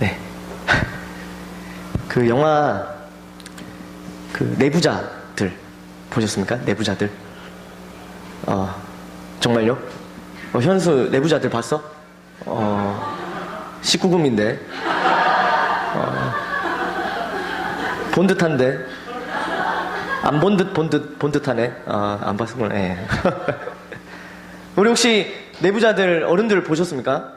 네. 그 영화, 그 내부자들 보셨습니까? 내부자들. 정말요? 현수 내부자들 봤어? 19금인데. 본 듯한데. 안 본 듯, 본 듯하네. 안 봤구나. 예. 우리 혹시 내부자들 어른들 보셨습니까?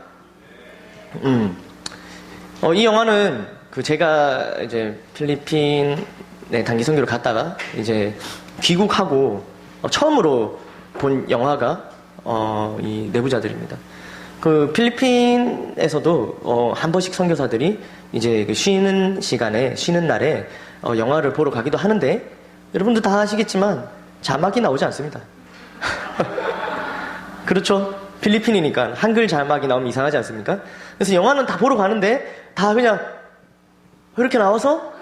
이 영화는 제가 이제 필리핀에 단기 선교를 갔다가 이제 귀국하고 처음으로 본 영화가 이 내부자들입니다. 그 필리핀에서도 한 번씩 선교사들이 이제 그 쉬는 시간에, 쉬는 날에 영화를 보러 가기도 하는데, 여러분들 다 아시겠지만 자막이 나오지 않습니다. 그렇죠? 필리핀이니까 한글 자막이 나오면 이상하지 않습니까? 그래서 영화는 다 보러 가는데 다 그냥 이렇게 나와서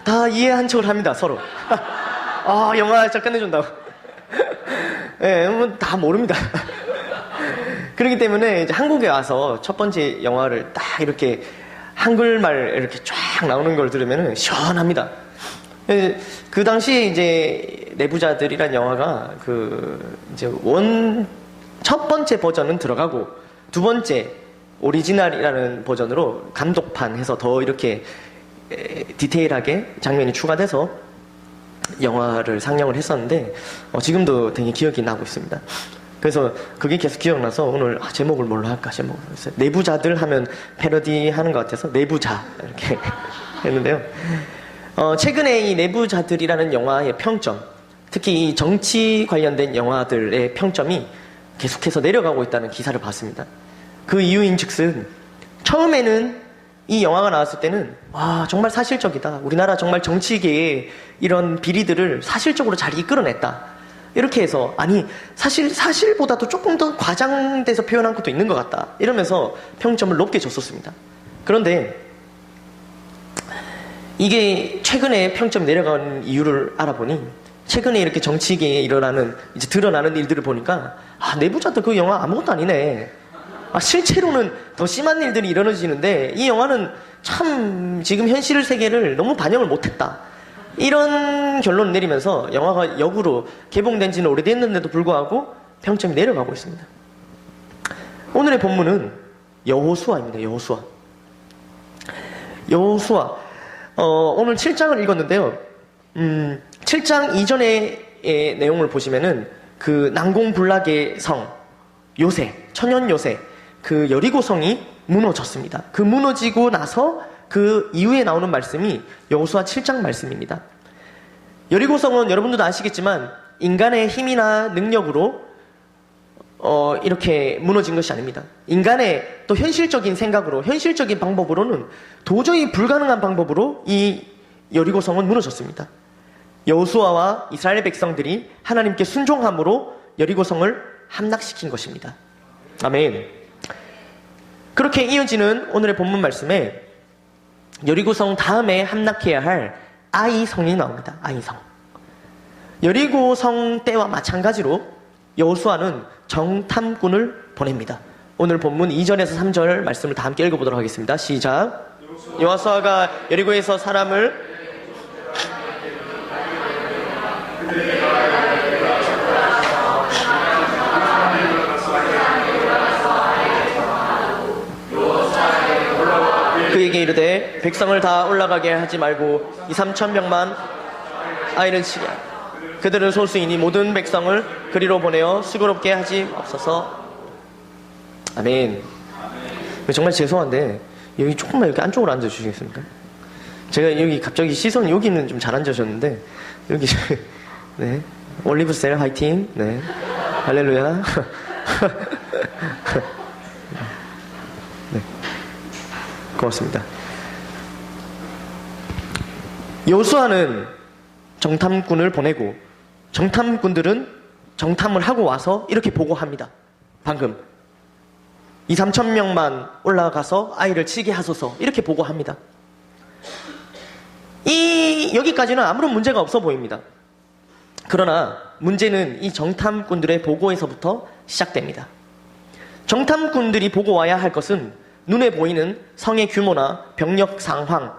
다 이해한 척을 합니다, 서로. 영화 진짜 끝내준다고. 예, 다 모릅니다. 그렇기 때문에 이제 한국에 와서 첫 번째 영화를 딱 이렇게 한글말 이렇게 쫙 나오는 걸 들으면 시원합니다. 그 당시에 이제 내부자들이란 영화가 이제 첫 번째 버전은 들어가고 두 번째 오리지널이라는 버전으로 감독판 해서 더 이렇게 디테일하게 장면이 추가돼서 영화를 상영을 했었는데 지금도 되게 기억이 나고 있습니다. 그래서 그게 계속 기억나서 오늘 제목을 뭘로 할까 제목을 했어요. 내부자들 하면 패러디 하는 것 같아서 내부자 이렇게 했는데요. 최근에 이 내부자들이라는 영화의 평점, 특히 이 정치 관련된 영화들의 평점이 계속해서 내려가고 있다는 기사를 봤습니다. 그 이유인 즉슨 처음에는 이 영화가 나왔을 때는 정말 사실적이다. 우리나라 정말 정치계의 이런 비리들을 사실적으로 잘 이끌어냈다. 이렇게 해서 사실보다도 조금 더 과장돼서 표현한 것도 있는 것 같다. 이러면서 평점을 높게 줬었습니다. 그런데 이게 최근에 평점이 내려간 이유를 알아보니 최근에 이렇게 정치계에 이제 드러나는 일들을 보니까 내부자들 그 영화 아무것도 아니네. 실제로는 더 심한 일들이 일어나지는데 이 영화는 참 지금 현실 세계를 너무 반영을 못했다. 이런 결론을 내리면서 영화가 역으로 개봉된 지는 오래됐는데도 불구하고 평점이 내려가고 있습니다. 오늘의 본문은 여호수아입니다. 여호수아. 오늘 7장을 읽었는데요. 7장 이전의 내용을 보시면은 그 난공불락의 성 요새, 천연 요새, 그 여리고성이 무너졌습니다. 그 무너지고 나서 그 이후에 나오는 말씀이 여호수아 7장 말씀입니다. 여리고성은 여러분들도 아시겠지만 인간의 힘이나 능력으로 이렇게 무너진 것이 아닙니다. 인간의 또 현실적인 생각으로, 현실적인 방법으로는 도저히 불가능한 방법으로 이 여리고성은 무너졌습니다. 여호수아와 이스라엘 백성들이 하나님께 순종함으로 여리고성을 함락시킨 것입니다. 아멘. 그렇게 이어지는 오늘의 본문 말씀에 여리고성 다음에 함락해야 할 아이성이 나옵니다. 아이성. 여리고성 때와 마찬가지로 여호수아는 정탐꾼을 보냅니다. 오늘 본문 2절에서 3절 말씀을 다 함께 읽어보도록 하겠습니다. 시작. 여호수아가 여리고에서 사람을 그에게 이르되 백성을 다 올라가게 하지 말고 2,3,000명만 아이를 치게 하라. 그들은 소수이니 모든 백성을 그리로 보내어 수고롭게 하지 없어서. 아멘. 정말 죄송한데 여기 조금만 이렇게 안쪽으로 앉아주시겠습니까? 제가 여기 갑자기 시선 여기는 좀 잘 앉으셨는데 여기 네 올리브셀 화이팅. 네 할렐루야. 네 고맙습니다. 여호수아는 정탐꾼을 보내고 정탐꾼들은 정탐을 하고 와서 이렇게 보고합니다. 방금 2,3,000명만 올라가서 아이를 치게 하소서 이렇게 보고합니다. 여기까지는 아무런 문제가 없어 보입니다. 그러나 문제는 이 정탐꾼들의 보고에서부터 시작됩니다. 정탐꾼들이 보고 와야 할 것은 눈에 보이는 성의 규모나 병력 상황,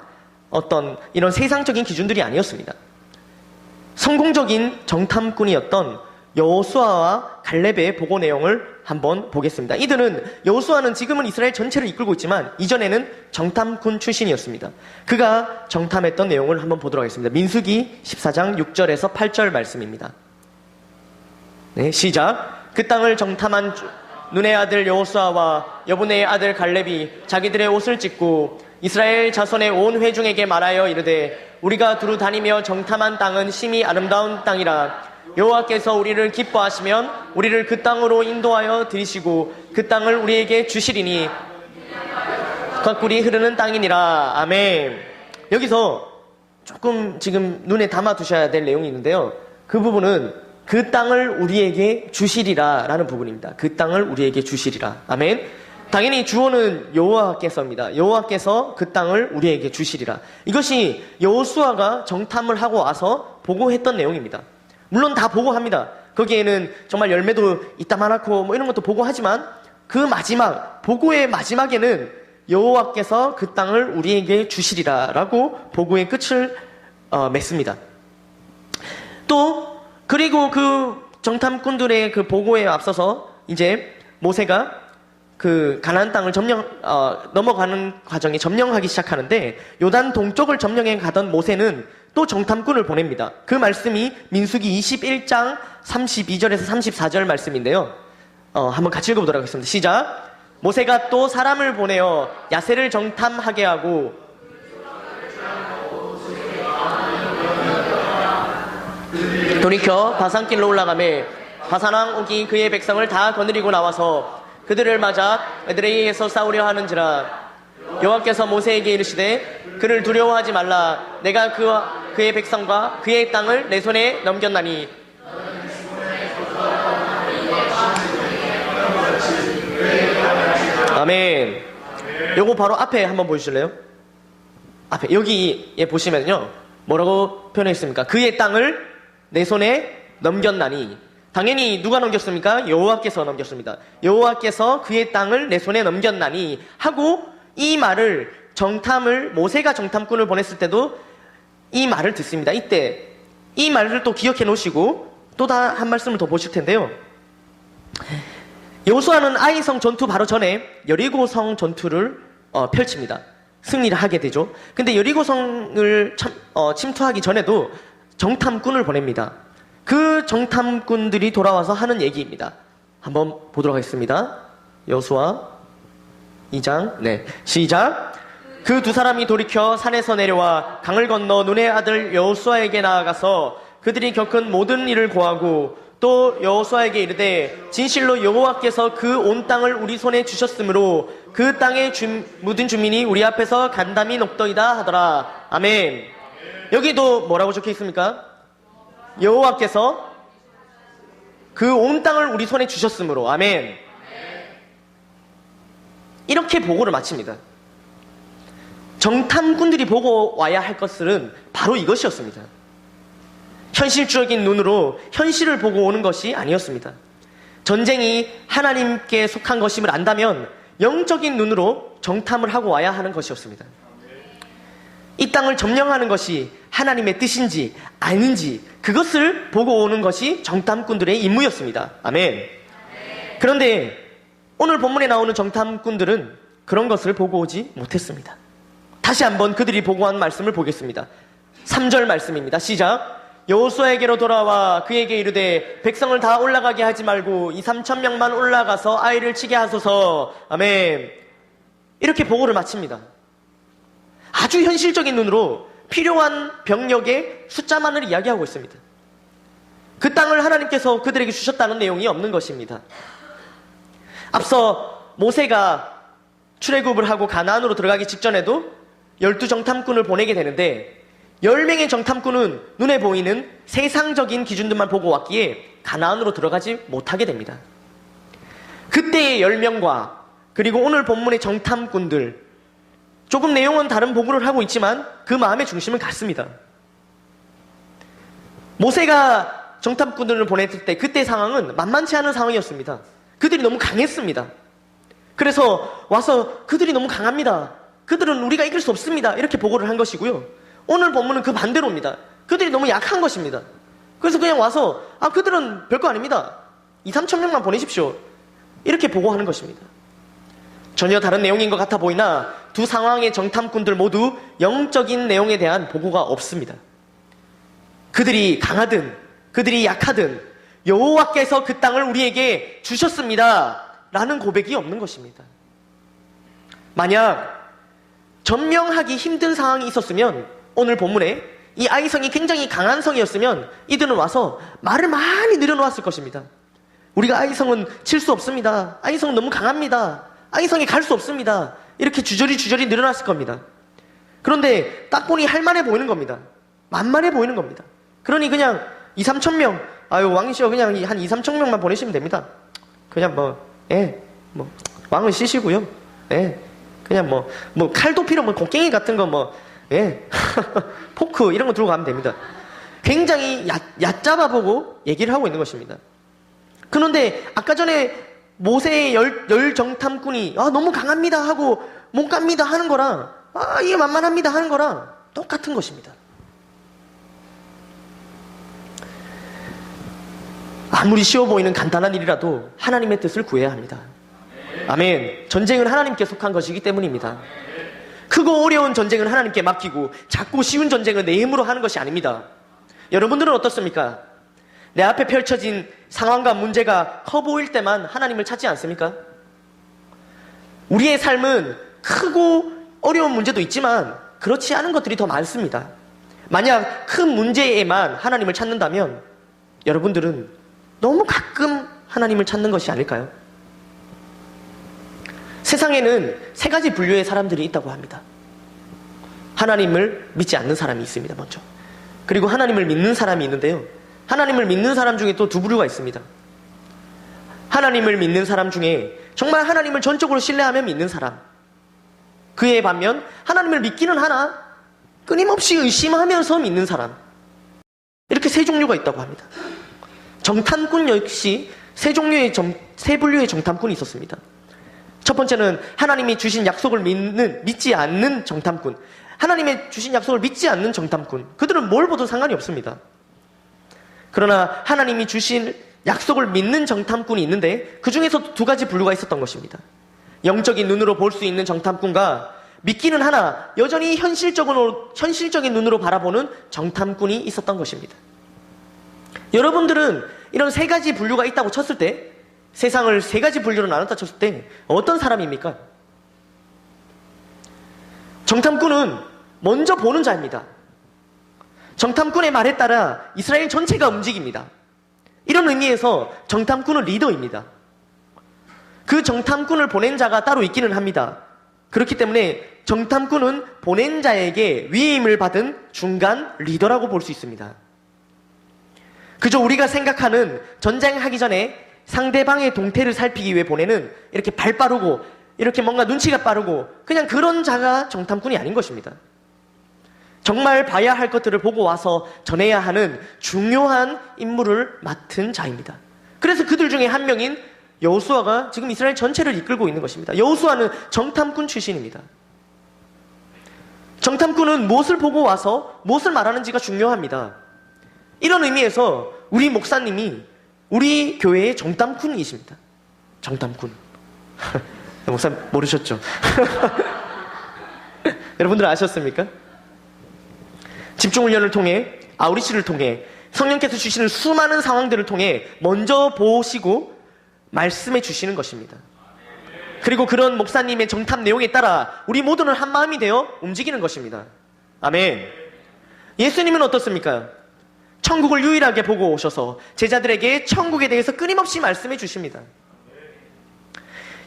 어떤 이런 세상적인 기준들이 아니었습니다. 성공적인 정탐꾼이었던 여호수아와 갈렙의 보고 내용을 한번 보겠습니다. 이들은, 여호수아는 지금은 이스라엘 전체를 이끌고 있지만 이전에는 정탐꾼 출신이었습니다. 그가 정탐했던 내용을 한번 보도록 하겠습니다. 민수기 14장 6절에서 8절 말씀입니다. 네, 시작. 그 땅을 정탐한 눈의 아들 여호수아와 여분의 아들 갈렙이 자기들의 옷을 찢고 이스라엘 자손의 온 회중에게 말하여 이르되 우리가 두루 다니며 정탐한 땅은 심히 아름다운 땅이라 여호와께서 우리를 기뻐하시면 우리를 그 땅으로 인도하여 들이시고 그 땅을 우리에게 주시리니 곽굴이 흐르는 땅이니라. 아멘. 여기서 조금 지금 눈에 담아 두셔야 될 내용이 있는데요. 그 부분은 그 땅을 우리에게 주시리라 라는 부분입니다. 그 땅을 우리에게 주시리라. 아멘. 당연히 주어는 여호와께서입니다. 여호와께서 그 땅을 우리에게 주시리라. 이것이 여호수아가 정탐을 하고 와서 보고했던 내용입니다. 물론 다 보고합니다. 거기에는 정말 열매도 이따만하고 뭐 이런 것도 보고하지만 그 마지막, 보고의 마지막에는 여호와께서 그 땅을 우리에게 주시리라 라고 보고의 끝을 맺습니다. 또 그리고 그 정탐꾼들의 그 보고에 앞서서 이제 모세가 그 가나안 땅을 넘어가는 과정에 점령하기 시작하는데, 요단 동쪽을 점령해 가던 모세는 또 정탐꾼을 보냅니다. 그 말씀이 민수기 21장 32절에서 34절 말씀인데요. 한번 같이 읽어보도록 하겠습니다. 시작. 모세가 또 사람을 보내어 야세를 정탐하게 하고 돌이켜 바산길로 올라가매 바산왕 옥이 그의 백성을 다 거느리고 나와서 그들을 맞아 에드레이에서 싸우려 하는지라. 여호와께서 모세에게 이르시되 그를 두려워하지 말라. 내가 그의 백성과 그의 땅을 내 손에 넘겼나니 아멘. 요거 바로 앞에 한번 보여주실래요? 앞에 여기에 보시면요 뭐라고 표현했습니까? 그의 땅을 내 손에 넘겼나니. 당연히 누가 넘겼습니까? 여호와께서 넘겼습니다. 여호와께서 그의 땅을 내 손에 넘겼나니 하고, 이 말을 모세가 정탐꾼을 보냈을 때도 이 말을 듣습니다. 이때 이 말을 또 기억해 놓으시고 또 한 말씀을 더 보실 텐데요. 여호수아는 아이성 전투 바로 전에 여리고성 전투를 펼칩니다. 승리를 하게 되죠. 근데 여리고성을 침투하기 전에도 정탐꾼을 보냅니다. 그 정탐꾼들이 돌아와서 하는 얘기입니다. 한번 보도록 하겠습니다. 여호수아 2장, 네, 시작. 그 두 사람이 돌이켜 산에서 내려와 강을 건너 눈의 아들 여호수아에게 나아가서 그들이 겪은 모든 일을 고하고 또 여호수아에게 이르되 진실로 여호와께서 그 온 땅을 우리 손에 주셨으므로 그 땅의 모든 주민이 우리 앞에서 간담이 녹더이다 하더라. 아멘. 여기도 뭐라고 적혀 있습니까? 여호와께서 그 온 땅을 우리 손에 주셨으므로. 아멘. 이렇게 보고를 마칩니다. 정탐꾼들이 보고 와야 할 것은 바로 이것이었습니다. 현실적인 눈으로 현실을 보고 오는 것이 아니었습니다. 전쟁이 하나님께 속한 것임을 안다면 영적인 눈으로 정탐을 하고 와야 하는 것이었습니다. 이 땅을 점령하는 것이 하나님의 뜻인지 아닌지 그것을 보고 오는 것이 정탐꾼들의 임무였습니다. 아멘. 그런데 오늘 본문에 나오는 정탐꾼들은 그런 것을 보고 오지 못했습니다. 다시 한번 그들이 보고한 말씀을 보겠습니다. 3절 말씀입니다. 시작. 여호수아에게로 돌아와 그에게 이르되 백성을 다 올라가게 하지 말고 2,3,000명만 올라가서 아이를 치게 하소서. 아멘. 이렇게 보고를 마칩니다. 아주 현실적인 눈으로 필요한 병력의 숫자만을 이야기하고 있습니다. 그 땅을 하나님께서 그들에게 주셨다는 내용이 없는 것입니다. 앞서 모세가 출애굽을 하고 가나안으로 들어가기 직전에도 12정탐꾼을 보내게 되는데 10명의 정탐꾼은 눈에 보이는 세상적인 기준들만 보고 왔기에 가나안으로 들어가지 못하게 됩니다. 그때의 10명과 그리고 오늘 본문의 정탐꾼들, 조금 내용은 다른 보고를 하고 있지만 그 마음의 중심은 같습니다. 모세가 정탐꾼들을 보냈을 때 그때 상황은 만만치 않은 상황이었습니다. 그들이 너무 강했습니다. 그래서 와서 그들이 너무 강합니다. 그들은 우리가 이길 수 없습니다. 이렇게 보고를 한 것이고요. 오늘 본문은 그 반대로입니다. 그들이 너무 약한 것입니다. 그래서 그냥 와서 그들은 별거 아닙니다. 2, 3천 명만 보내십시오. 이렇게 보고하는 것입니다. 전혀 다른 내용인 것 같아 보이나 두 상황의 정탐꾼들 모두 영적인 내용에 대한 보고가 없습니다. 그들이 강하든 그들이 약하든 여호와께서 그 땅을 우리에게 주셨습니다 라는 고백이 없는 것입니다. 만약 전명하기 힘든 상황이 있었으면 오늘 본문에 이 아이성이 굉장히 강한 성이었으면 이들은 와서 말을 많이 늘어놓았을 것입니다. 우리가 아이성은 칠 수 없습니다. 아이성은 너무 강합니다. 아이성에 갈 수 없습니다. 이렇게 주저리 늘어났을 겁니다. 그런데 딱 보니 할만해 보이는 겁니다. 만만해 보이는 겁니다. 그러니 그냥 2, 3천 명, 왕이시여 그냥 한 2, 3천 명만 보내시면 됩니다. 그냥 왕은 쉬시고요. 그냥 칼도 필요 곡괭이 같은 거 포크 이런 거 들고 가면 됩니다. 굉장히 얕잡아 보고 얘기를 하고 있는 것입니다. 그런데 아까 전에 모세의 열 정탐꾼이 너무 강합니다 하고 못 갑니다 하는 거랑 이게 만만합니다 하는 거랑 똑같은 것입니다. 아무리 쉬워 보이는 간단한 일이라도 하나님의 뜻을 구해야 합니다. 아멘. 전쟁은 하나님께 속한 것이기 때문입니다. 크고 어려운 전쟁은 하나님께 맡기고 작고 쉬운 전쟁은 내 힘으로 하는 것이 아닙니다. 여러분들은 어떻습니까? 내 앞에 펼쳐진 상황과 문제가 커 보일 때만 하나님을 찾지 않습니까? 우리의 삶은 크고 어려운 문제도 있지만 그렇지 않은 것들이 더 많습니다. 만약 큰 문제에만 하나님을 찾는다면 여러분들은 너무 가끔 하나님을 찾는 것이 아닐까요? 세상에는 세 가지 분류의 사람들이 있다고 합니다. 하나님을 믿지 않는 사람이 있습니다, 먼저. 그리고 하나님을 믿는 사람이 있는데요. 하나님을 믿는 사람 중에 또 두 부류가 있습니다. 하나님을 믿는 사람 중에 정말 하나님을 전적으로 신뢰하며 믿는 사람. 그에 반면 하나님을 믿기는 하나 끊임없이 의심하면서 믿는 사람. 이렇게 세 종류가 있다고 합니다. 정탐꾼 역시 세 분류의 정탐꾼이 있었습니다. 첫 번째는 하나님이 주신 약속을 믿지 않는 정탐꾼. 하나님의 주신 약속을 믿지 않는 정탐꾼. 그들은 뭘 보도 상관이 없습니다. 그러나 하나님이 주신 약속을 믿는 정탐꾼이 있는데 그 중에서 두 가지 분류가 있었던 것입니다. 영적인 눈으로 볼 수 있는 정탐꾼과 믿기는 하나 여전히 현실적인 눈으로 바라보는 정탐꾼이 있었던 것입니다. 여러분들은 이런 세 가지 분류가 있다고 쳤을 때, 세상을 세 가지 분류로 나눴다 쳤을 때 어떤 사람입니까? 정탐꾼은 먼저 보는 자입니다. 정탐꾼의 말에 따라 이스라엘 전체가 움직입니다. 이런 의미에서 정탐꾼은 리더입니다. 그 정탐꾼을 보낸 자가 따로 있기는 합니다. 그렇기 때문에 정탐꾼은 보낸 자에게 위임을 받은 중간 리더라고 볼 수 있습니다. 그저 우리가 생각하는 전쟁하기 전에 상대방의 동태를 살피기 위해 보내는 이렇게 발 빠르고 이렇게 뭔가 눈치가 빠르고 그냥 그런 자가 정탐꾼이 아닌 것입니다. 정말 봐야 할 것들을 보고 와서 전해야 하는 중요한 임무를 맡은 자입니다. 그래서 그들 중에 한 명인 여호수아가 지금 이스라엘 전체를 이끌고 있는 것입니다. 여호수아는 정탐꾼 출신입니다. 정탐꾼은 무엇을 보고 와서 무엇을 말하는지가 중요합니다. 이런 의미에서 우리 목사님이 우리 교회의 정탐꾼이십니다. 정탐꾼. 목사님 모르셨죠? 여러분들 아셨습니까? 집중훈련을 통해 아우리시를 통해 성령께서 주시는 수많은 상황들을 통해 먼저 보시고 말씀해 주시는 것입니다. 그리고 그런 목사님의 정탐 내용에 따라 우리 모두는 한 마음이 되어 움직이는 것입니다. 아멘. 예수님은 어떻습니까? 천국을 유일하게 보고 오셔서 제자들에게 천국에 대해서 끊임없이 말씀해 주십니다.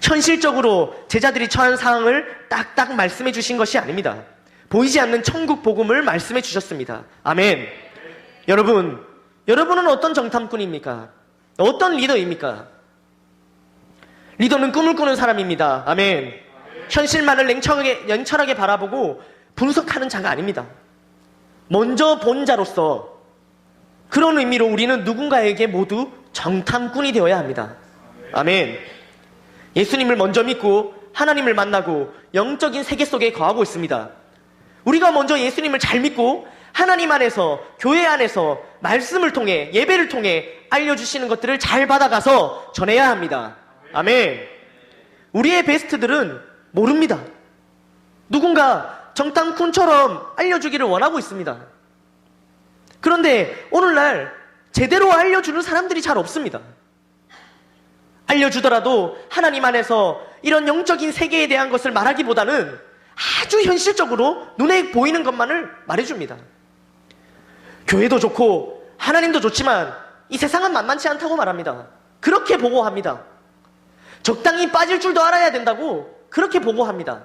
현실적으로 제자들이 처한 상황을 딱딱 말씀해 주신 것이 아닙니다. 보이지 않는 천국 복음을 말씀해 주셨습니다. 아멘. 여러분은 어떤 정탐꾼입니까? 어떤 리더입니까? 리더는 꿈을 꾸는 사람입니다. 아멘. 현실만을 냉철하게 바라보고 분석하는 자가 아닙니다. 먼저 본 자로서 그런 의미로 우리는 누군가에게 모두 정탐꾼이 되어야 합니다. 아멘. 예수님을 먼저 믿고 하나님을 만나고 영적인 세계 속에 거하고 있습니다. 우리가 먼저 예수님을 잘 믿고 하나님 안에서, 교회 안에서 말씀을 통해, 예배를 통해 알려주시는 것들을 잘 받아가서 전해야 합니다. 아멘. 우리의 베스트들은 모릅니다. 누군가 정탐꾼처럼 알려주기를 원하고 있습니다. 그런데 오늘날 제대로 알려주는 사람들이 잘 없습니다. 알려주더라도 하나님 안에서 이런 영적인 세계에 대한 것을 말하기보다는 아주 현실적으로 눈에 보이는 것만을 말해줍니다. 교회도 좋고 하나님도 좋지만 이 세상은 만만치 않다고 말합니다. 그렇게 보고합니다. 적당히 빠질 줄도 알아야 된다고 그렇게 보고합니다.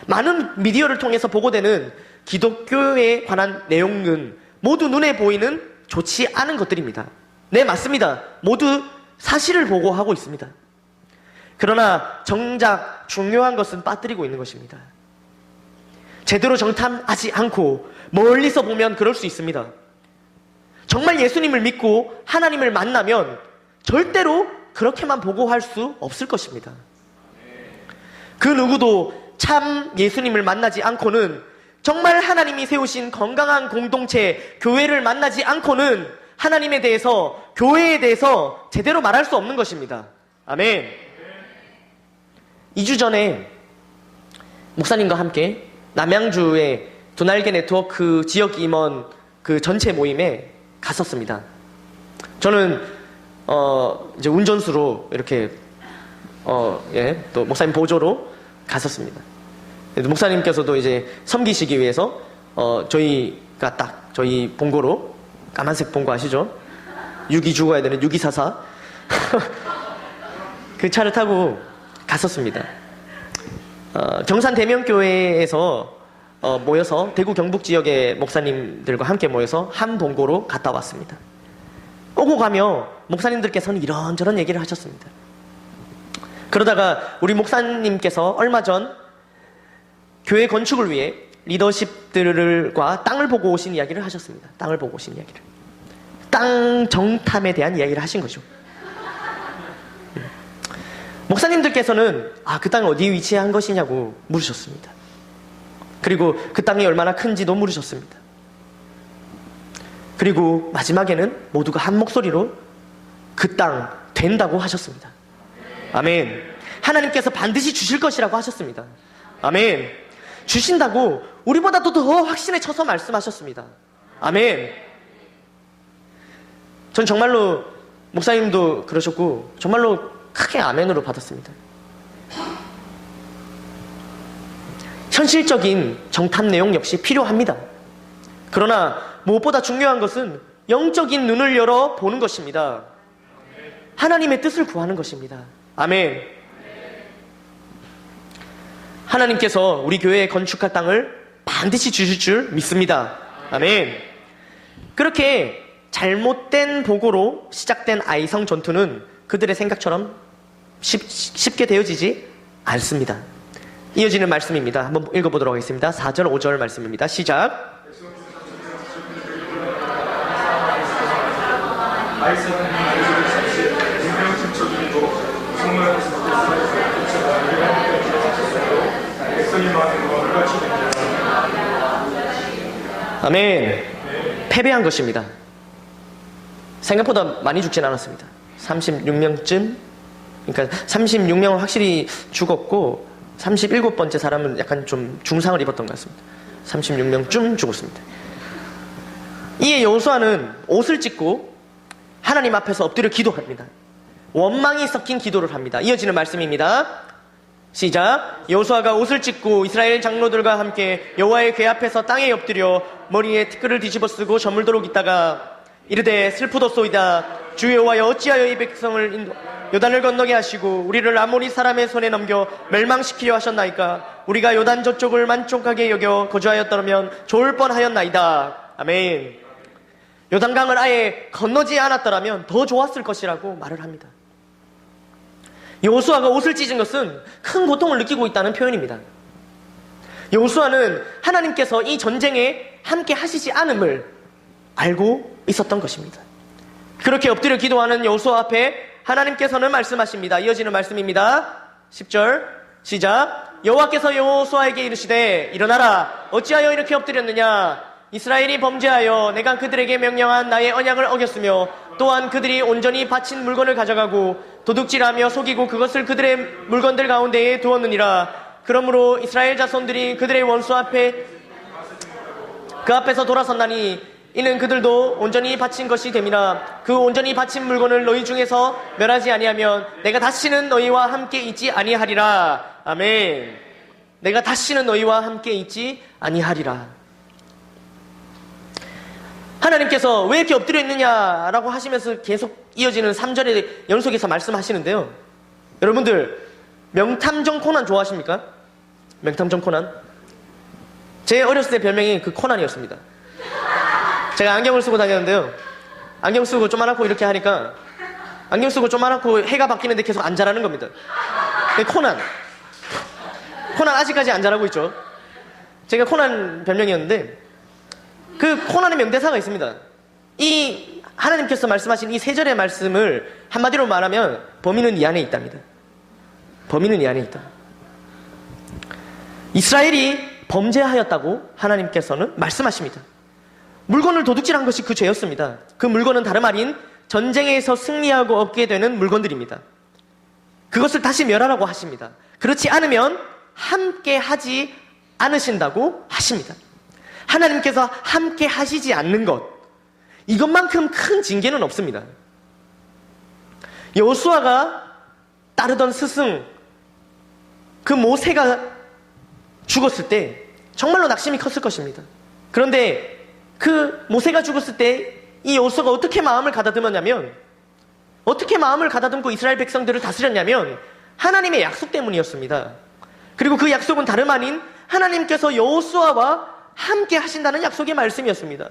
많은 미디어를 통해서 보고되는 기독교에 관한 내용은 모두 눈에 보이는 좋지 않은 것들입니다. 네, 맞습니다. 모두 사실을 보고하고 있습니다. 그러나 정작 중요한 것은 빠뜨리고 있는 것입니다. 제대로 정탐하지 않고 멀리서 보면 그럴 수 있습니다. 정말 예수님을 믿고 하나님을 만나면 절대로 그렇게만 보고할 수 없을 것입니다. 그 누구도 참 예수님을 만나지 않고는, 정말 하나님이 세우신 건강한 공동체, 교회를 만나지 않고는 하나님에 대해서, 교회에 대해서 제대로 말할 수 없는 것입니다. 아멘. 2주 전에 목사님과 함께 남양주의 두날개 네트워크 지역 임원 그 전체 모임에 갔었습니다. 저는 이제 운전수로 이렇게 또 목사님 보조로 갔었습니다. 목사님께서도 이제 섬기시기 위해서 저희가 딱 저희 본고로, 까만색 본고 아시죠? 6이 죽어야 되는 6244 그 차를 타고 갔었습니다. 경산 대명교회에서 모여서 대구 경북 지역의 목사님들과 함께 모여서 한 본고로 갔다 왔습니다. 오고 가며 목사님들께서는 이런저런 얘기를 하셨습니다. 그러다가 우리 목사님께서 얼마 전 교회 건축을 위해 리더십들과 땅을 보고 오신 이야기를 하셨습니다. 땅을 보고 오신 이야기를. 땅 정탐에 대한 이야기를 하신 거죠. 목사님들께서는 그 땅이 어디에 위치한 것이냐고 물으셨습니다. 그리고 그 땅이 얼마나 큰지도 물으셨습니다. 그리고 마지막에는 모두가 한 목소리로 그 땅 된다고 하셨습니다. 아멘. 하나님께서 반드시 주실 것이라고 하셨습니다. 아멘. 주신다고 우리보다도 더 확신에 쳐서 말씀하셨습니다. 아멘. 전 정말로, 목사님도 그러셨고 정말로 크게 아멘으로 받았습니다. 현실적인 정탐 내용 역시 필요합니다. 그러나 무엇보다 중요한 것은 영적인 눈을 열어 보는 것입니다. 하나님의 뜻을 구하는 것입니다. 아멘. 하나님께서 우리 교회에 건축할 땅을 반드시 주실 줄 믿습니다. 아멘. 그렇게 잘못된 보고로 시작된 아이성 전투는 그들의 생각처럼 쉽게 되어지지 않습니다. 이어지는 말씀입니다. 한번 읽어보도록 하겠습니다. 4절 5절 말씀입니다. 시작. 아멘. 패배한 것입니다. 생각보다 많이 죽진 않았습니다. 36명쯤? 그러니까 36명은 확실히 죽었고 37번째 사람은 약간 좀 중상을 입었던 것 같습니다. 36명쯤 죽었습니다. 이에 여호수아는 옷을 찢고 하나님 앞에서 엎드려 기도합니다. 원망이 섞인 기도를 합니다. 이어지는 말씀입니다. 시작. 여호수아가 옷을 찢고 이스라엘 장로들과 함께 여호와의 궤 앞에서 땅에 엎드려 머리에 티끌을 뒤집어 쓰고 저물도록 있다가 이르되 슬프도소이다. 주 여호와여 어찌하여 이 백성을 요단을 건너게 하시고 우리를 아모리 사람의 손에 넘겨 멸망시키려 하셨나이까. 우리가 요단 저쪽을 만족하게 여겨 거주하였더라면 좋을 뻔하였나이다. 아멘. 요단강을 아예 건너지 않았더라면 더 좋았을 것이라고 말을 합니다. 여호수아가 옷을 찢은 것은 큰 고통을 느끼고 있다는 표현입니다. 여호수아는 하나님께서 이 전쟁에 함께 하시지 않음을 알고 있었던 것입니다. 그렇게 엎드려 기도하는 여호수아 앞에 하나님께서는 말씀하십니다. 이어지는 말씀입니다. 10절 시작. 여호와께서 여호수아에게 이르시되 일어나라. 어찌하여 이렇게 엎드렸느냐. 이스라엘이 범죄하여 내가 그들에게 명령한 나의 언약을 어겼으며 또한 그들이 온전히 바친 물건을 가져가고 도둑질하며 속이고 그것을 그들의 물건들 가운데에 두었느니라. 그러므로 이스라엘 자손들이 그들의 원수 앞에 그 앞에서 돌아섰나니 이는 그들도 온전히 바친 것이 됨이라. 그 온전히 바친 물건을 너희 중에서 멸하지 아니하면 내가 다시는 너희와 함께 있지 아니하리라. 아멘. 내가 다시는 너희와 함께 있지 아니하리라. 하나님께서 왜 이렇게 엎드려 있느냐라고 하시면서 계속 이어지는 3절에 연속해서 말씀하시는데요. 여러분들 명탐정 코난 좋아하십니까? 명탐정 코난? 제 어렸을 때 별명이 그 코난이었습니다. 제가 안경을 쓰고 다녔는데요. 안경 쓰고 조그맣고 이렇게 하니까 안경 쓰고 조그맣고 해가 바뀌는데 계속 안 자라는 겁니다. 코난 아직까지 안 자라고 있죠. 제가 코난 별명이었는데 그 코난의 명대사가 있습니다. 이 하나님께서 말씀하신 이 3절의 말씀을 한마디로 말하면 범인은 이 안에 있답니다. 범인은 이 안에 있다. 이스라엘이 범죄하였다고 하나님께서는 말씀하십니다. 물건을 도둑질한 것이 그 죄였습니다. 그 물건은 다름 아닌 전쟁에서 승리하고 얻게 되는 물건들입니다. 그것을 다시 멸하라고 하십니다. 그렇지 않으면 함께 하지 않으신다고 하십니다. 하나님께서 함께 하시지 않는 것, 이것만큼 큰 징계는 없습니다. 여호수아가 따르던 스승 그 모세가 죽었을 때 정말로 낙심이 컸을 것입니다. 그런데 그 모세가 죽었을 때 이 여호수아가 어떻게 마음을 가다듬었냐면, 어떻게 마음을 가다듬고 이스라엘 백성들을 다스렸냐면 하나님의 약속 때문이었습니다. 그리고 그 약속은 다름 아닌 하나님께서 여호수아와 함께 하신다는 약속의 말씀이었습니다.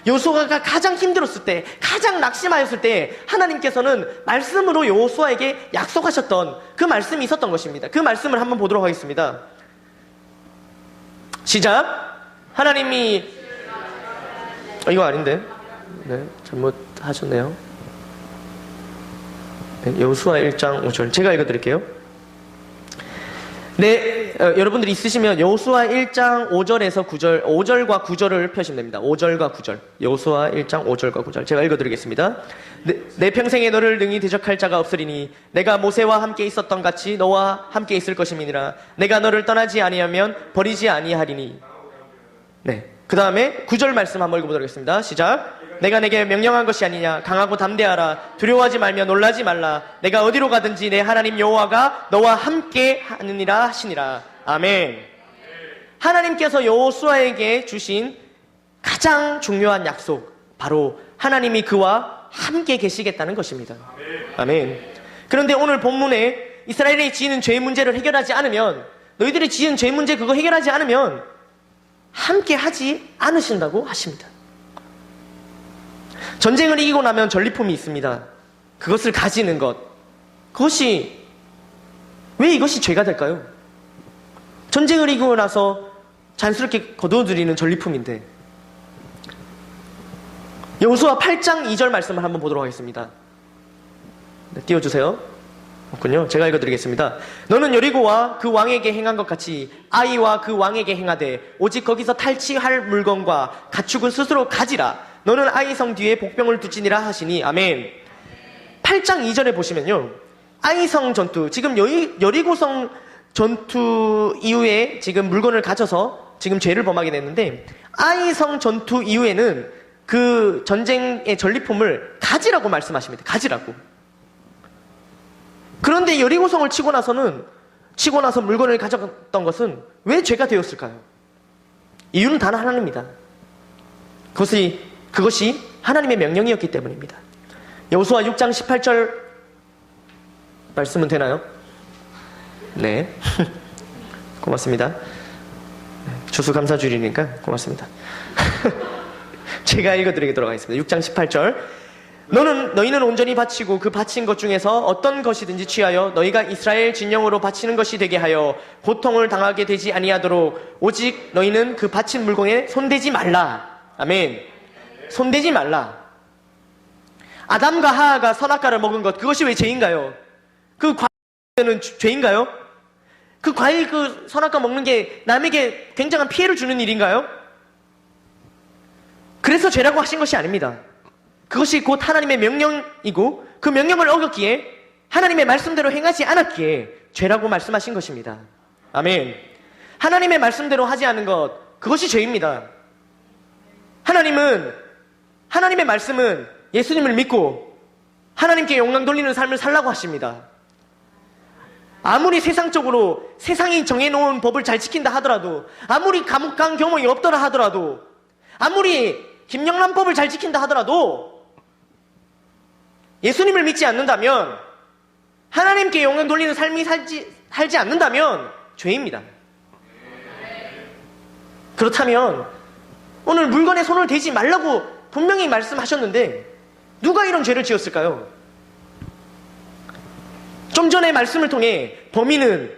여호수아가 가장 힘들었을 때, 가장 낙심하였을 때 하나님께서는 말씀으로 여호수아에게 약속하셨던 그 말씀이 있었던 것입니다. 그 말씀을 한번 보도록 하겠습니다. 시작. 하나님이 이거 아닌데? 네, 잘못하셨네요. 네, 여호수아 1장 5절 제가 읽어드릴게요. 네, 여러분들이 있으시면 여호수아 1장 5절에서 9절, 5절과 9절을 펴시면 됩니다. 5절과 9절. 여호수아 1장 5절과 9절. 제가 읽어드리겠습니다. 내 평생에 너를 능히 대적할 자가 없으리니 내가 모세와 함께 있었던 같이 너와 함께 있을 것임이니라. 내가 너를 떠나지 아니하면 버리지 아니하리니. 네, 그 다음에 9절 말씀 한번 읽어보도록 하겠습니다. 시작. 내가 내게 명령한 것이 아니냐. 강하고 담대하라. 두려워하지 말며 놀라지 말라. 내가 어디로 가든지 내 하나님 여호와가 너와 함께 하느니라 하시니라. 아멘. 하나님께서 여호수아에게 주신 가장 중요한 약속, 바로 하나님이 그와 함께 계시겠다는 것입니다. 아멘. 그런데 오늘 본문에 이스라엘이 지은 죄 문제를 해결하지 않으면, 너희들이 지은 죄 문제 그거 해결하지 않으면 함께 하지 않으신다고 하십니다. 전쟁을 이기고 나면 전리품이 있습니다. 그것을 가지는 것, 그것이 왜 이것이 죄가 될까요? 전쟁을 이기고 나서 잔스럽게 거두어들이는 전리품인데. 여호수아 8장 2절 말씀을 한번 보도록 하겠습니다. 네, 띄워주세요. 없군요. 제가 읽어드리겠습니다. 너는 여리고와 그 왕에게 행한 것 같이 아이와 그 왕에게 행하되 오직 거기서 탈취할 물건과 가축은 스스로 가지라. 너는 아이성 뒤에 복병을 두지니라 하시니. 아멘. 8장 2절에 보시면요, 아이성 전투, 지금 여리고성 전투 이후에 지금 물건을 가져서 지금 죄를 범하게 됐는데, 아이성 전투 이후에는 그 전쟁의 전리품을 가지라고 말씀하십니다. 가지라고. 그런데 여리고성을 치고 나서 물건을 가져갔던 것은 왜 죄가 되었을까요? 이유는 단 하나입니다. 그것이 하나님의 명령이었기 때문입니다. 여호수아 6장 18절 말씀은 되나요? 네. 고맙습니다. 추수감사주일이니까 고맙습니다. 제가 읽어드리도록 하겠습니다. 6장 18절. 너희는 온전히 바치고 그 바친 것 중에서 어떤 것이든지 취하여 너희가 이스라엘 진영으로 바치는 것이 되게 하여 고통을 당하게 되지 아니하도록 오직 너희는 그 바친 물건에 손대지 말라. 아멘. 손대지 말라. 아담과 하하가 선악과를 먹은 것, 그것이 왜 죄인가요? 그 과일은 죄인가요? 그 과일, 그 선악과 먹는 게 남에게 굉장한 피해를 주는 일인가요? 그래서 죄라고 하신 것이 아닙니다. 그것이 곧 하나님의 명령이고 그 명령을 어겼기에 하나님의 말씀대로 행하지 않았기에 죄라고 말씀하신 것입니다. 아멘. 하나님의 말씀대로 하지 않은 것, 그것이 죄입니다. 하나님의 말씀은 예수님을 믿고 하나님께 영광 돌리는 삶을 살라고 하십니다. 아무리 세상적으로 세상이 정해놓은 법을 잘 지킨다 하더라도, 아무리 감옥 간 경험이 없더라 하더라도, 아무리 김영란법을 잘 지킨다 하더라도 예수님을 믿지 않는다면, 하나님께 영광 돌리는 삶이 살지 않는다면 죄입니다. 그렇다면 오늘 물건에 손을 대지 말라고 분명히 말씀하셨는데 누가 이런 죄를 지었을까요? 좀 전에 말씀을 통해 범인은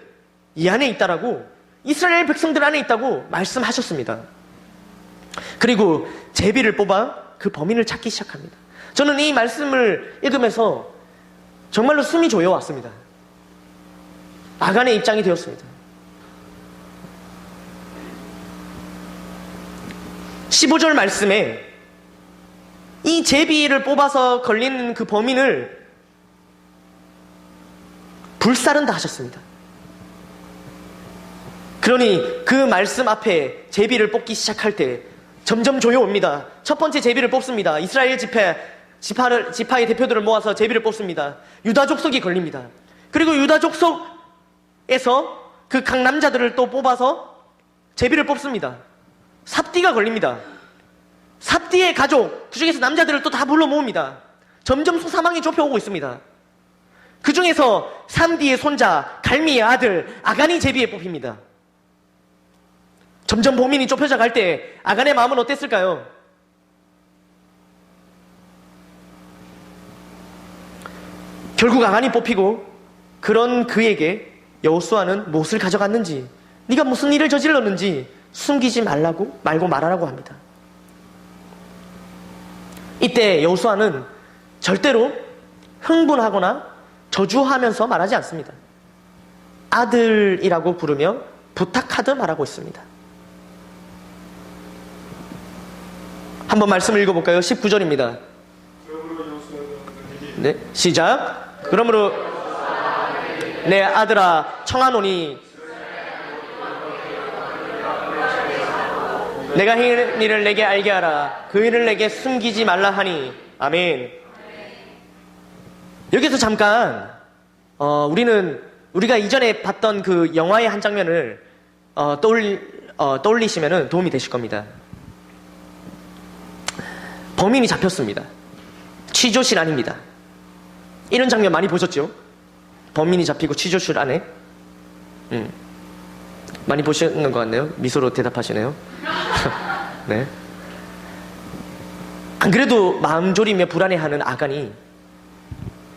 이 안에 있다라고, 이스라엘 백성들 안에 있다고 말씀하셨습니다. 그리고 제비를 뽑아 그 범인을 찾기 시작합니다. 저는 이 말씀을 읽으면서 정말로 숨이 조여왔습니다. 아간의 입장이 되었습니다. 15절 말씀에 이 제비를 뽑아서 걸린 그 범인을 불사른다 하셨습니다. 그러니 그 말씀 앞에 제비를 뽑기 시작할 때 점점 조여옵니다. 첫 번째 제비를 뽑습니다. 이스라엘 지파의 대표들을 모아서 제비를 뽑습니다. 유다 족속이 걸립니다. 그리고 유다 족속에서 그 각 남자들을 또 뽑아서 제비를 뽑습니다. 삽디가 걸립니다. 삽디의 가족, 그 중에서 남자들을 또 다 불러 모읍니다. 점점 소사망이 좁혀오고 있습니다. 그 중에서 삼디의 손자, 갈미의 아들, 아간이 제비에 뽑힙니다. 점점 범인이 좁혀져 갈 때 아간의 마음은 어땠을까요? 결국 아간이 뽑히고, 그런 그에게 여호수아는 무엇을 가져갔는지, 네가 무슨 일을 저질렀는지 숨기지 말고 말하라고 합니다. 이때 여호수아는 절대로 흥분하거나 저주하면서 말하지 않습니다. 아들이라고 부르며 부탁하듯 말하고 있습니다. 한번 말씀을 읽어볼까요? 19절입니다. 네, 시작. 그러므로 내 아들아 청하노니 내가 행한 일을 내게 알게 하라. 그 일을 내게 숨기지 말라 하니. 아멘. 여기서 잠깐 우리가 이전에 봤던 그 영화의 한 장면을 떠올리시면 도움이 되실 겁니다. 범인이 잡혔습니다. 취조실 안입니다. 이런 장면 많이 보셨죠? 범인이 잡히고 취조실 안에. 많이 보시는 것 같네요. 미소로 대답하시네요. 네. 안 그래도 마음 졸이며 불안해하는 아간이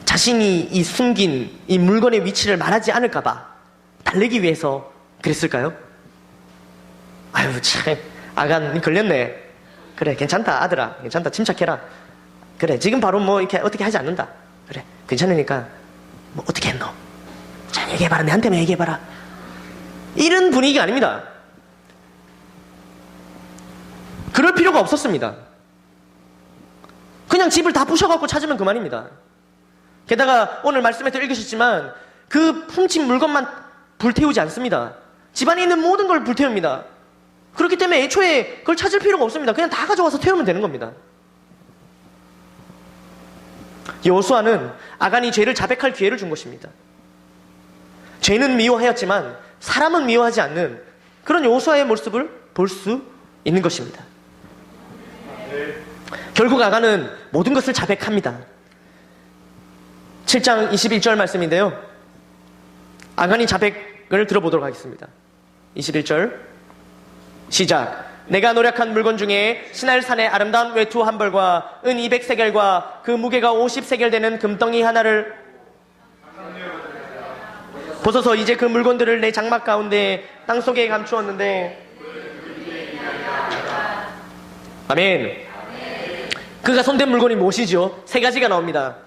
자신이 이 숨긴 이 물건의 위치를 말하지 않을까봐 달래기 위해서 그랬을까요? 아유 참, 아간 걸렸네. 그래 괜찮다 아들아, 괜찮다, 침착해라. 그래 지금 바로 뭐 이렇게 어떻게 하지 않는다. 그래 괜찮으니까 뭐 어떻게 했노? 자 얘기해봐라, 내한테만 얘기해봐라. 이런 분위기가 아닙니다. 그럴 필요가 없었습니다. 그냥 집을 다 부셔갖고 찾으면 그만입니다. 게다가 오늘 말씀에서 읽으셨지만 그 훔친 물건만 불태우지 않습니다. 집안에 있는 모든 걸 불태웁니다. 그렇기 때문에 애초에 그걸 찾을 필요가 없습니다. 그냥 다 가져와서 태우면 되는 겁니다. 여호수아는 아간이 죄를 자백할 기회를 준 것입니다. 죄는 미워하였지만 사람은 미워하지 않는 그런 여호수아의 모습을 볼 수 있는 것입니다. 결국 아간은 모든 것을 자백합니다. 7장 21절 말씀인데요. 아간이 자백을 들어보도록 하겠습니다. 21절 시작. 내가 노력한 물건 중에 시날산의 아름다운 외투 한 벌과 은 200세겔과 그 무게가 50세겔 되는 금덩이 하나를 보소서. 이제 그 물건들을 내 장막 가운데 땅속에 감추었는데. 아멘. 그가 손댄 물건이 무엇이죠? 세 가지가 나옵니다.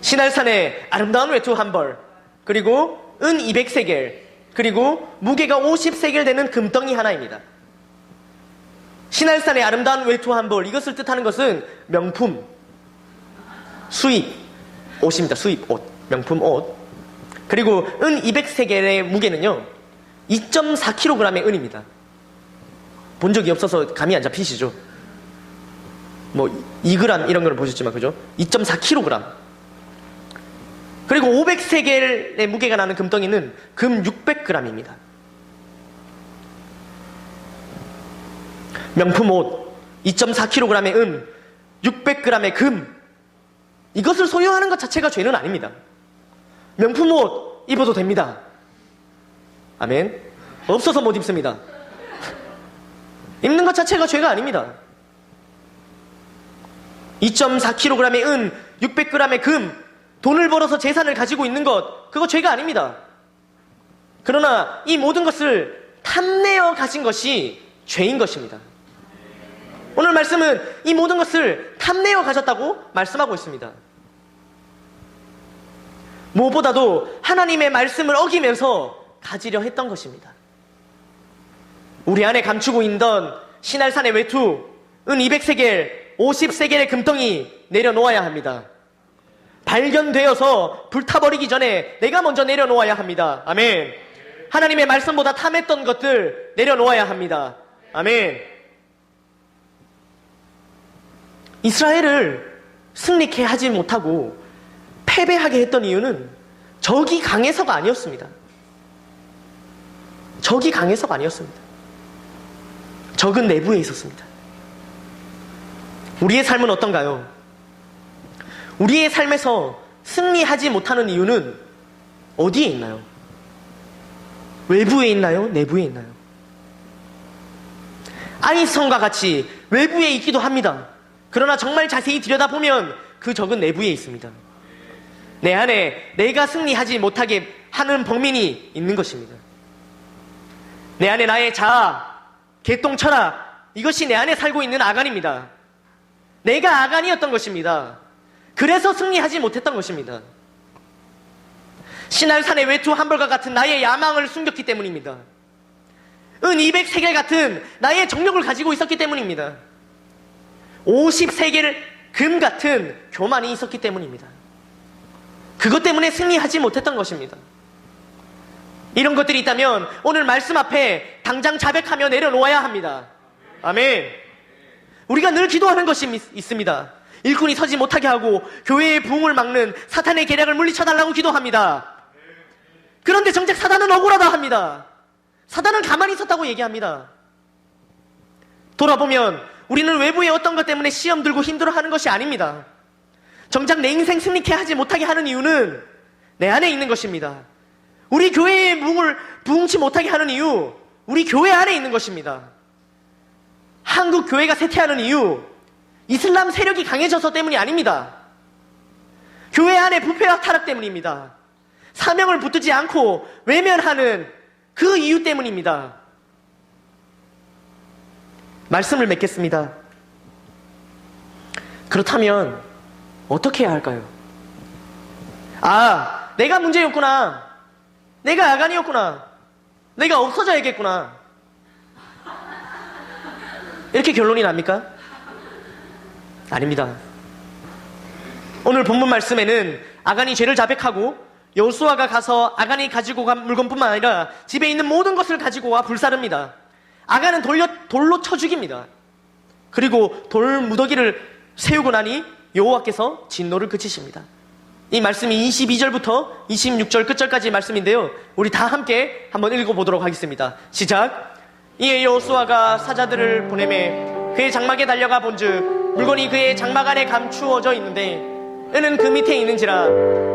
시날산의 아름다운 외투 한 벌, 그리고 은 200세겔, 그리고 무게가 50세겔 되는 금덩이 하나입니다. 시날산의 아름다운 외투 한 벌, 이것을 뜻하는 것은 명품, 수입 옷입니다. 수입 옷, 명품 옷. 그리고 은 200세겔의 무게는요 2.4kg의 은입니다. 본 적이 없어서 감이 안 잡히시죠? 뭐 2g 이런 걸 보셨지만, 그죠? 2.4kg. 그리고 500세겔의 무게가 나는 금덩이는 금 600g입니다. 명품 옷, 2.4kg의 은, 600g의 금, 이것을 소유하는 것 자체가 죄는 아닙니다. 명품 옷 입어도 됩니다. 아멘. 없어서 못 입습니다. 입는 것 자체가 죄가 아닙니다. 2.4kg의 은, 600g의 금, 돈을 벌어서 재산을 가지고 있는 것, 그거 죄가 아닙니다. 그러나 이 모든 것을 탐내어 가진 것이 죄인 것입니다. 오늘 말씀은 이 모든 것을 탐내어 가졌다고 말씀하고 있습니다. 무엇보다도 하나님의 말씀을 어기면서 가지려 했던 것입니다. 우리 안에 감추고 있던 시날산의 외투, 은 200세겔, 50세겔의 금덩이 내려놓아야 합니다. 발견되어서 불타버리기 전에 내가 먼저 내려놓아야 합니다. 아멘. 하나님의 말씀보다 탐했던 것들 내려놓아야 합니다. 아멘. 이스라엘을 승리케 하지 못하고 패배하게 했던 이유는 적이 강해서가 아니었습니다. 적이 강해서가 아니었습니다. 적은 내부에 있었습니다. 우리의 삶은 어떤가요? 우리의 삶에서 승리하지 못하는 이유는 어디에 있나요? 외부에 있나요? 내부에 있나요? 아이성과 같이 외부에 있기도 합니다. 그러나 정말 자세히 들여다보면 그 적은 내부에 있습니다. 내 안에 내가 승리하지 못하게 하는 범인이 있는 것입니다. 내 안에 나의 자아, 개똥 철학, 이것이 내 안에 살고 있는 아간입니다. 내가 아간이었던 것입니다. 그래서 승리하지 못했던 것입니다. 시날산의 외투 한 벌과 같은 나의 야망을 숨겼기 때문입니다. 은 200세겔 같은 나의 정력을 가지고 있었기 때문입니다. 50세겔 금 같은 교만이 있었기 때문입니다. 그것 때문에 승리하지 못했던 것입니다. 이런 것들이 있다면 오늘 말씀 앞에 당장 자백하며 내려놓아야 합니다. 아멘. 우리가 늘 기도하는 것이 있습니다. 일꾼이 서지 못하게 하고 교회의 부흥을 막는 사탄의 계략을 물리쳐달라고 기도합니다. 그런데 정작 사단은 억울하다 합니다. 사단은 가만히 있었다고 얘기합니다. 돌아보면 우리는 외부의 어떤 것 때문에 시험 들고 힘들어하는 것이 아닙니다. 정작 내 인생 승리케 하지 못하게 하는 이유는 내 안에 있는 것입니다. 우리 교회의 부흥을 부흥치 못하게 하는 이유, 우리 교회 안에 있는 것입니다. 한국 교회가 쇠퇴하는 이유, 이슬람 세력이 강해져서 때문이 아닙니다. 교회 안에 부패와 타락 때문입니다. 사명을 붙들지 않고 외면하는 그 이유 때문입니다. 말씀을 맺겠습니다. 그렇다면 어떻게 해야 할까요? 아, 내가 문제였구나. 내가 야간이었구나. 내가 없어져야겠구나. 이렇게 결론이 납니까? 아닙니다. 오늘 본문 말씀에는 아간이 죄를 자백하고 여호수아가 가서 아간이 가지고 간 물건뿐만 아니라 집에 있는 모든 것을 가지고 와 불사릅니다. 아간은 돌로 쳐 죽입니다. 그리고 돌 무더기를 세우고 나니 여호와께서 진노를 그치십니다. 이 말씀이 22절부터 26절 끝절까지 말씀인데요, 우리 다 함께 한번 읽어보도록 하겠습니다. 시작. 이에 여호수아가 사자들을 보내매 그의 장막에 달려가 본즉 물건이 그의 장막 안에 감추어져 있는데 은은 그 밑에 있는지라.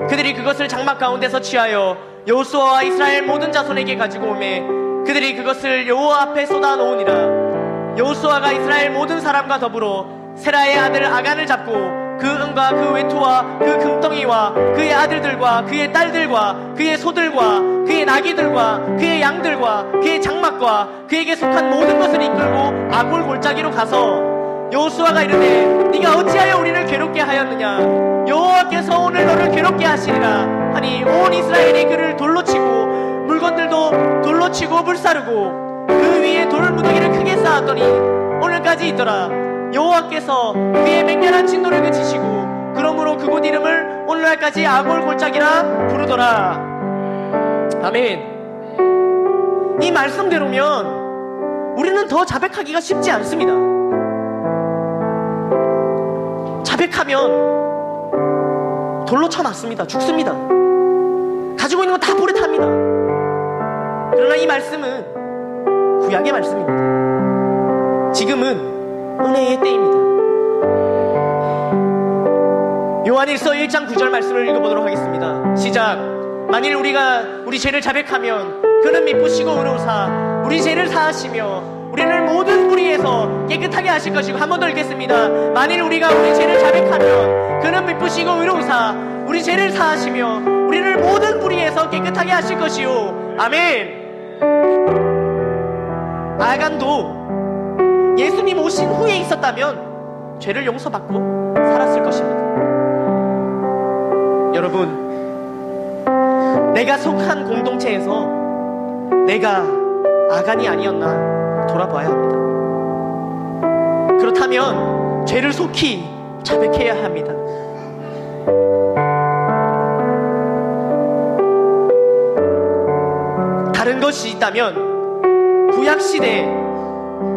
그들이 그것을 장막 가운데서 취하여 여호수아와 이스라엘 모든 자손에게 가지고 오매 그들이 그것을 여호와 앞에 쏟아 놓으니라. 여호수아가 이스라엘 모든 사람과 더불어 세라의 아들 아간을 잡고 그 은과 그 외투와 그 금덩이와 그의 아들들과 그의 딸들과 그의 소들과 그의 나귀들과 그의 양들과 그의 장막과 그에게 속한 모든 것을 이끌고 아골 골짜기로 가서 여호수아가 이르되 네가 어찌하여 우리를 괴롭게 하였느냐? 여호와께서 오늘 너를 괴롭게 하시리라 하니 온 이스라엘이 그를 돌로 치고 물건들도 돌로 치고 불사르고 그 위에 돌무더기를 크게 쌓았더니 오늘까지 있더라. 여호와께서 그의 맹렬한 진노를 그치시고 그러므로 그곳 이름을 오늘날까지 아골 골짜기라 부르더라. 아멘. 이 말씀대로면 우리는 더 자백하기가 쉽지 않습니다. 자백하면 돌로 쳐맞습니다. 죽습니다. 가지고 있는 거 다 불에 탑니다. 그러나 이 말씀은 구약의 말씀입니다. 지금은 은혜의 때입니다. 요한일서 1장 9절 말씀을 읽어보도록 하겠습니다. 시작. 만일 우리가 우리 죄를 자백하면 그는 미쁘시고 의로우사 우리 죄를 사하시며 우리를 모든 불의에서 깨끗하게 하실 것이고, 한 번 더 읽겠습니다. 만일 우리가 우리 죄를 자백하면 그는 미쁘시고 의로우사 우리 죄를 사하시며 우리를 모든 불의에서 깨끗하게 하실 것이요. 아멘. 아간도 예수님 오신 후에 있었다면 죄를 용서받고 살았을 것입니다. 여러분, 내가 속한 공동체에서 내가 아간이 아니었나 돌아봐야 합니다. 그렇다면 죄를 속히 자백해야 합니다. 다른 것이 있다면 구약시대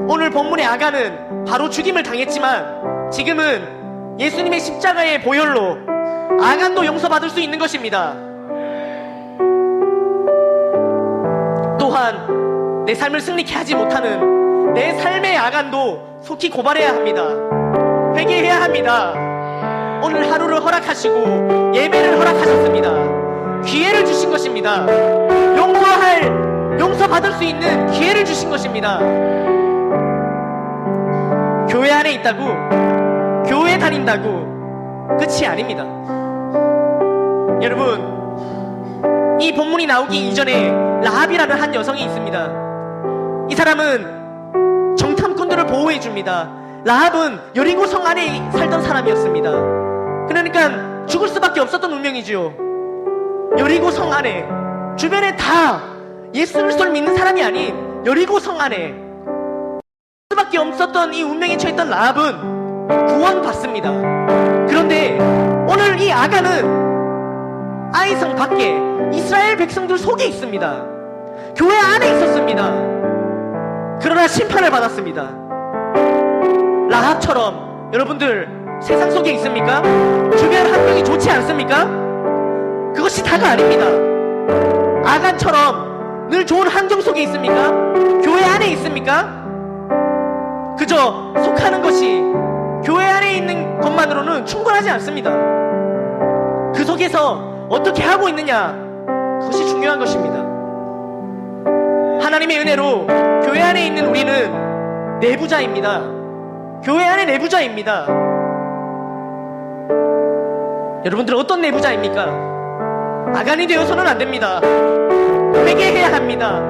오늘 본문의 아간은 바로 죽임을 당했지만 지금은 예수님의 십자가의 보혈로 아간도 용서받을 수 있는 것입니다. 또한 내 삶을 승리케 하지 못하는 내 삶의 아간도 속히 고발해야 합니다. 회개해야 합니다. 오늘 하루를 허락하시고 예배를 허락하셨습니다. 기회를 주신 것입니다. 용서받을 수 있는 기회를 주신 것입니다. 교회 안에 있다고, 교회 다닌다고 끝이 아닙니다. 여러분, 이 본문이 나오기 이전에 라합이라는 한 여성이 있습니다. 이 사람은 정탐꾼들을 보호해줍니다. 라합은 여리고 성 안에 살던 사람이었습니다. 그러니까 죽을 수밖에 없었던 운명이지요. 여리고 성 안에, 주변에 다 예수 그리스도를 믿는 사람이 아닌 여리고 성 안에 수밖에 없었던 이 운명에 처했던 라합은 구원받습니다. 그런데 오늘 이 아간은 아이성 밖에 이스라엘 백성들 속에 있습니다. 교회 안에 있었습니다. 그러나 심판을 받았습니다. 라합처럼 여러분들 세상 속에 있습니까? 주변 환경이 좋지 않습니까? 그것이 다가 아닙니다. 아간처럼 늘 좋은 환경 속에 있습니까? 교회 안에 있습니까? 그저 속하는 것이 교회 안에 있는 것만으로는 충분하지 않습니다. 그 속에서 어떻게 하고 있느냐, 그것이 중요한 것입니다. 하나님의 은혜로 교회 안에 있는 우리는 내부자입니다. 교회 안에 내부자입니다. 여러분들 어떤 내부자입니까? 아간이 되어서는 안 됩니다. 회개해야 합니다.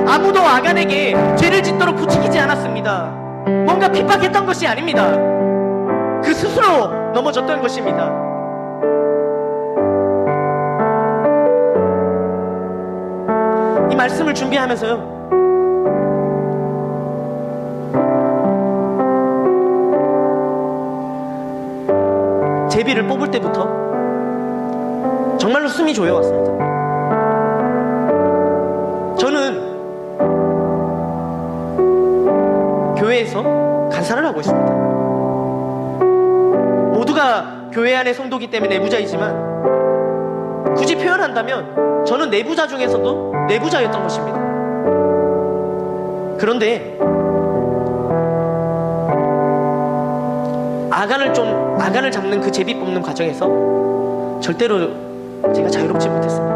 아무도 아간에게 죄를 짓도록 부추기지 않았습니다. 뭔가 핍박했던 것이 아닙니다. 그 스스로 넘어졌던 것입니다. 이 말씀을 준비하면서요, 제비를 뽑을 때부터 정말로 숨이 조여왔습니다. 저는 교회에서 간사를 하고 있습니다. 모두가 교회 안의 성도기 때문에 내부자이지만 굳이 표현한다면 저는 내부자 중에서도 내부자였던 것입니다. 그런데 아간을 잡는 그 제비 뽑는 과정에서 절대로 제가 자유롭지 못했습니다.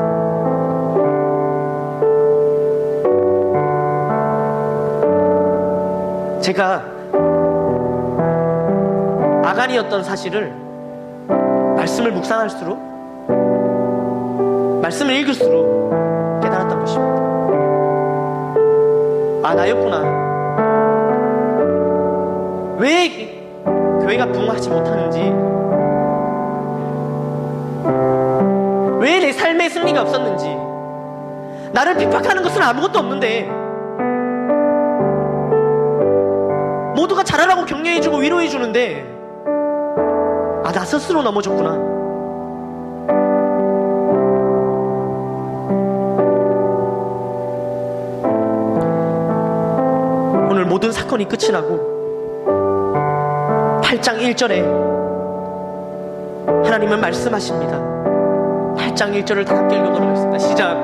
제가 아간이었던 사실을 말씀을 묵상할수록, 말씀을 읽을수록 깨달았던 것입니다. 아, 나였구나. 왜 교회가 부흥하지 못하는지, 왜 내 삶에 승리가 없었는지, 나를 핍박하는 것은 아무것도 없는데 모두가 잘하라고 격려해주고 위로해주는데 나 스스로 넘어졌구나. 오늘 모든 사건이 끝이 나고 8장 1절에 하나님은 말씀하십니다. 8장 1절을 다 함께 읽어보도록 하겠습니다. 시작.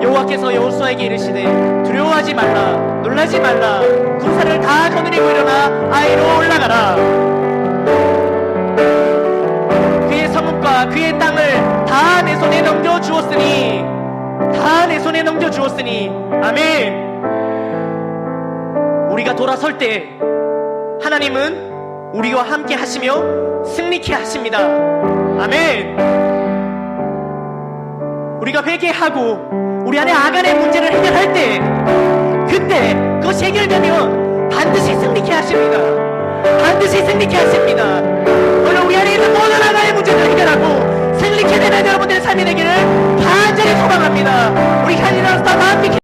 여호와께서 여호수아에게 이르시되 두려워하지 말라, 놀라지 말라, 군사를 다 거느리고 일어나 아이로 올라가라. 그의 성읍과 그의 땅을 다 내 손에 넘겨주었으니, 다 내 손에 넘겨주었으니. 아멘. 우리가 돌아설 때 하나님은 우리와 함께 하시며 승리케 하십니다. 아멘. 우리가 회개하고 우리 안에 아간의 문제를 해결할 때, 그때 그것이 해결되면 반드시 승리케 하십니다. 반드시 승리케 하십니다.